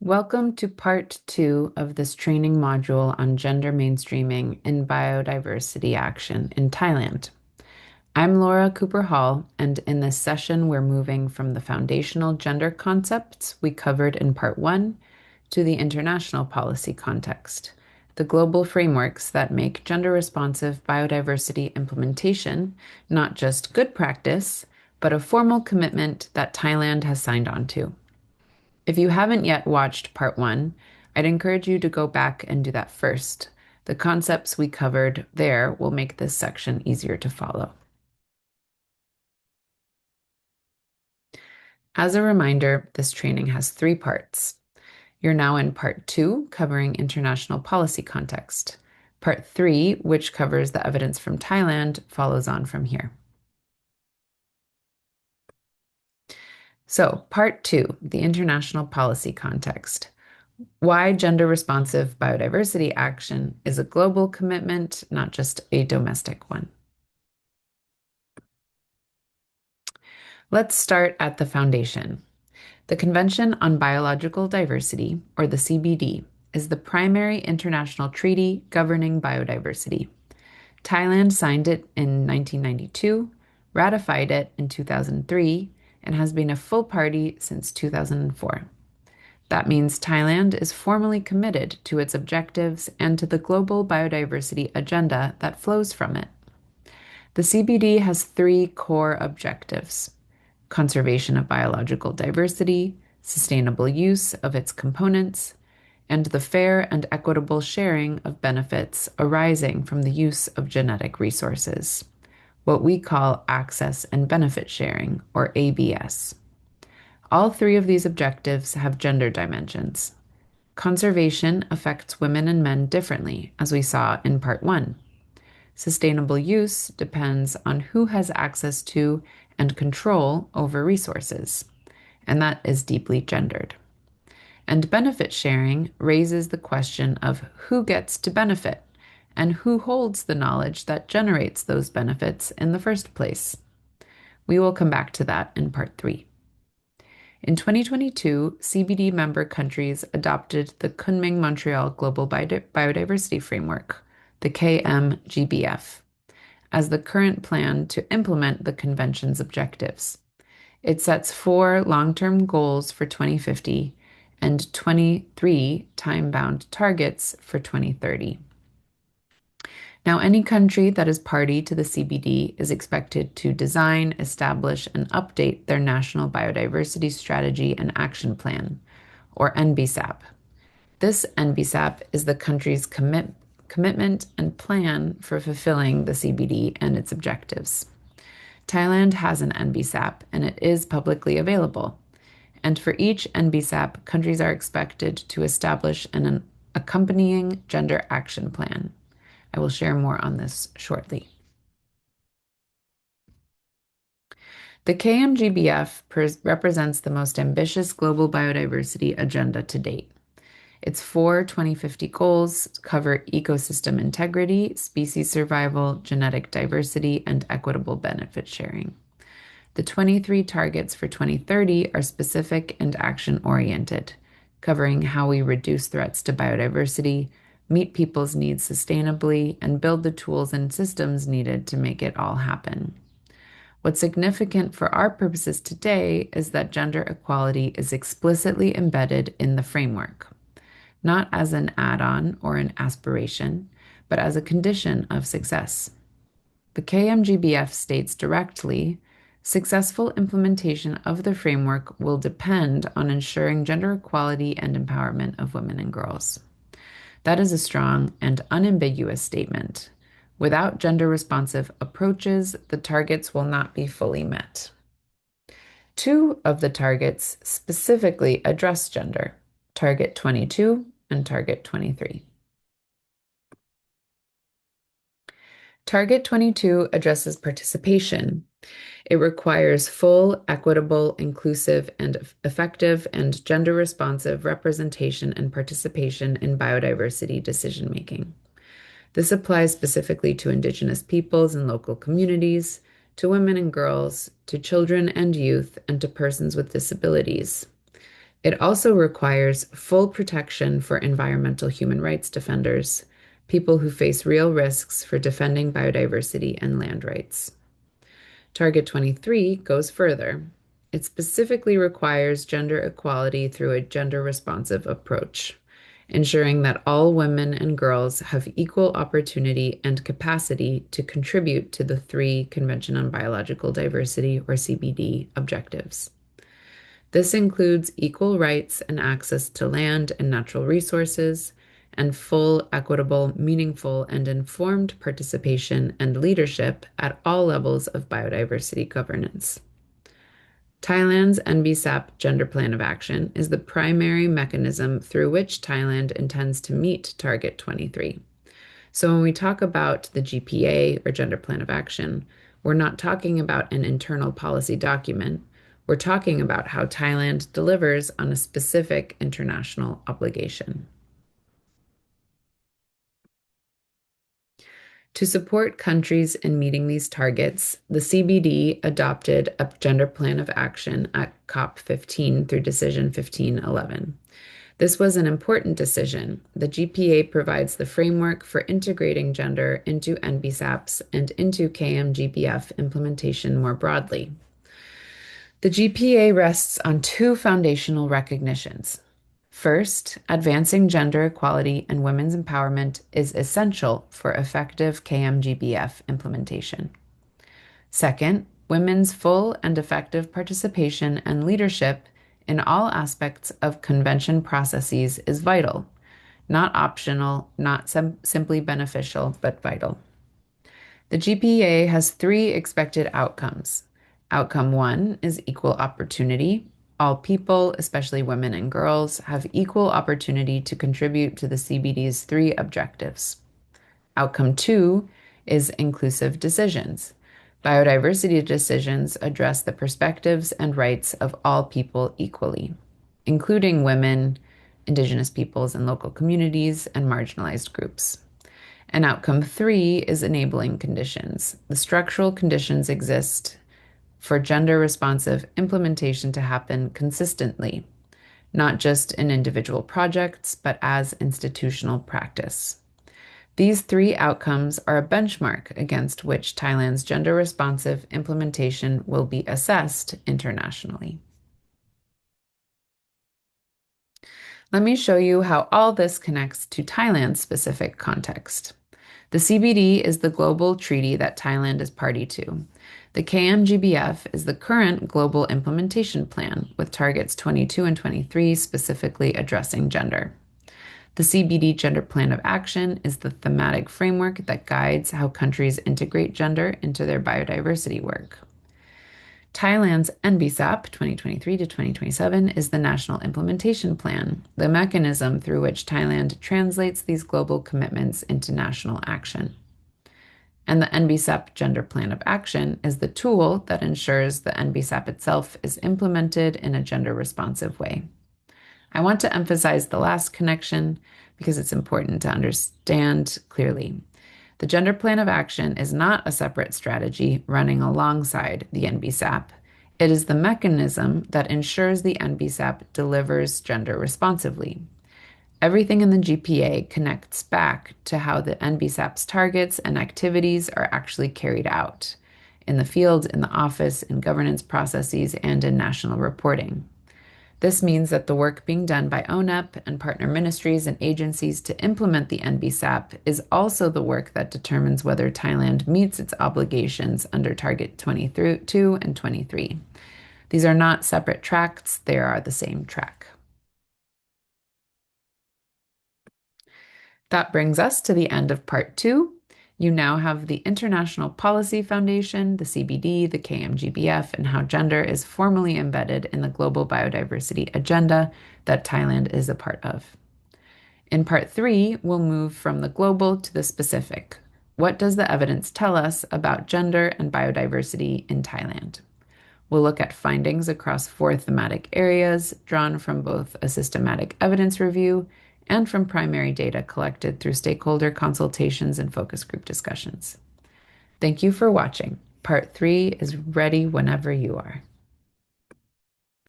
Welcome to part 2 of this training module on gender mainstreaming in biodiversity action in Thailand. I'm Laura Cooper Hall, and in this session, we're moving from the foundational gender concepts we covered in part 1 to the international policy context, the global frameworks that make gender responsive biodiversity implementation not just good practice, but a formal commitment that Thailand has signed on to. If you haven't yet watched part 1, I'd encourage you to go back and do that first. The concepts we covered there will make this section easier to follow. As a reminder, this training has 3 parts. You're now in part 2, covering international policy context. Part 3, which covers the evidence from Thailand, follows on from here. So, part 2, the international policy context. Why gender-responsive biodiversity action is a global commitment, not just a domestic one. Let's start at the foundation. The Convention on Biological Diversity, or the CBD, is the primary international treaty governing biodiversity. Thailand signed it in 1992, ratified it in 2003, and has been a full party since 2004. That means Thailand is formally committed to its objectives and to the global biodiversity agenda that flows from it. The CBD has 3 core objectives: conservation of biological diversity, sustainable use of its components, and the fair and equitable sharing of benefits arising from the use of genetic resources, what we call access and benefit sharing, or ABS. All 3 of these objectives have gender dimensions. Conservation affects women and men differently, as we saw in part 1. Sustainable use depends on who has access to and control over resources, and that is deeply gendered. And benefit sharing raises the question of who gets to benefit and who holds the knowledge that generates those benefits in the first place. We will come back to that in part 3. In 2022, CBD member countries adopted the Kunming-Montreal Global Biodiversity Framework, the KMGBF, as the current plan to implement the convention's objectives. It sets 4 long-term goals for 2050 and 23 time-bound targets for 2030. Now, any country that is party to the CBD is expected to design, establish, and update their National Biodiversity Strategy and Action Plan, or NBSAP. This NBSAP is the country's commitment and plan for fulfilling the CBD and its objectives. Thailand has an NBSAP, and it is publicly available. And for each NBSAP, countries are expected to establish an accompanying gender action plan. I will share more on this shortly. The KMGBF represents the most ambitious global biodiversity agenda to date. Its 4 2050 goals cover ecosystem integrity, species survival, genetic diversity, and equitable benefit sharing. The 23 targets for 2030 are specific and action-oriented, covering how we reduce threats to biodiversity, meet people's needs sustainably, and build the tools and systems needed to make it all happen. What's significant for our purposes today is that gender equality is explicitly embedded in the framework, not as an add-on or an aspiration, but as a condition of success. The KMGBF states directly, successful implementation of the framework will depend on ensuring gender equality and empowerment of women and girls. That is a strong and unambiguous statement. Without gender-responsive approaches, the targets will not be fully met. 2 of the targets specifically address gender, Target 22 and Target 23. Target 22 addresses participation. It requires full, equitable, inclusive, and effective and gender-responsive representation and participation in biodiversity decision-making. This applies specifically to Indigenous peoples and local communities, to women and girls, to children and youth, and to persons with disabilities. It also requires full protection for environmental human rights defenders, people who face real risks for defending biodiversity and land rights. Target 23 goes further. It specifically requires gender equality through a gender-responsive approach, ensuring that all women and girls have equal opportunity and capacity to contribute to the 3 Convention on Biological Diversity, or CBD, objectives. This includes equal rights and access to land and natural resources, and full, equitable, meaningful, and informed participation and leadership at all levels of biodiversity governance. Thailand's NBSAP Gender Plan of Action is the primary mechanism through which Thailand intends to meet Target 23. So when we talk about the GPA, or Gender Plan of Action, we're not talking about an internal policy document. We're talking about how Thailand delivers on a specific international obligation. To support countries in meeting these targets, the CBD adopted a Gender Plan of Action at COP15 through Decision 1511. This was an important decision. The GPA provides the framework for integrating gender into NBSAPs and into KMGBF implementation more broadly. The GPA rests on 2 foundational recognitions. First, advancing gender equality and women's empowerment is essential for effective KMGBF implementation. Second, women's full and effective participation and leadership in all aspects of convention processes is vital, not optional, not simply beneficial, but vital. The GPA has 3 expected outcomes. Outcome 1 is equal opportunity. All people, especially women and girls, have equal opportunity to contribute to the CBD's 3 objectives. Outcome 2 is inclusive decisions. Biodiversity decisions address the perspectives and rights of all people equally, including women, Indigenous peoples and local communities, and marginalized groups. And outcome 3 is enabling conditions. The structural conditions exist for gender-responsive implementation to happen consistently, not just in individual projects, but as institutional practice. These 3 outcomes are a benchmark against which Thailand's gender-responsive implementation will be assessed internationally. Let me show you how all this connects to Thailand's specific context. The CBD is the global treaty that Thailand is party to. The KMGBF is the current global implementation plan, with targets 22 and 23 specifically addressing gender. The CBD Gender Plan of Action is the thematic framework that guides how countries integrate gender into their biodiversity work. Thailand's NBSAP 2023 to 2027 is the National Implementation Plan, the mechanism through which Thailand translates these global commitments into national action. And the NBSAP Gender Plan of Action is the tool that ensures the NBSAP itself is implemented in a gender-responsive way. I want to emphasize the last connection because it's important to understand clearly. The Gender Plan of Action is not a separate strategy running alongside the NBSAP. It is the mechanism that ensures the NBSAP delivers gender responsively. Everything in the GPA connects back to how the NBSAP's targets and activities are actually carried out in the field, in the office, in governance processes, and in national reporting. This means that the work being done by ONEP and partner ministries and agencies to implement the NBSAP is also the work that determines whether Thailand meets its obligations under Target 22 and 23. These are not separate tracks, they are the same track. That brings us to the end of part 2. You now have the International Policy Foundation, the CBD, the KMGBF, and how gender is formally embedded in the global biodiversity agenda that Thailand is a part of. In part 3, we'll move from the global to the specific. What does the evidence tell us about gender and biodiversity in Thailand? We'll look at findings across 4 thematic areas drawn from both a systematic evidence review and from primary data collected through stakeholder consultations and focus group discussions. Thank you for watching. Part 3 is ready whenever you are.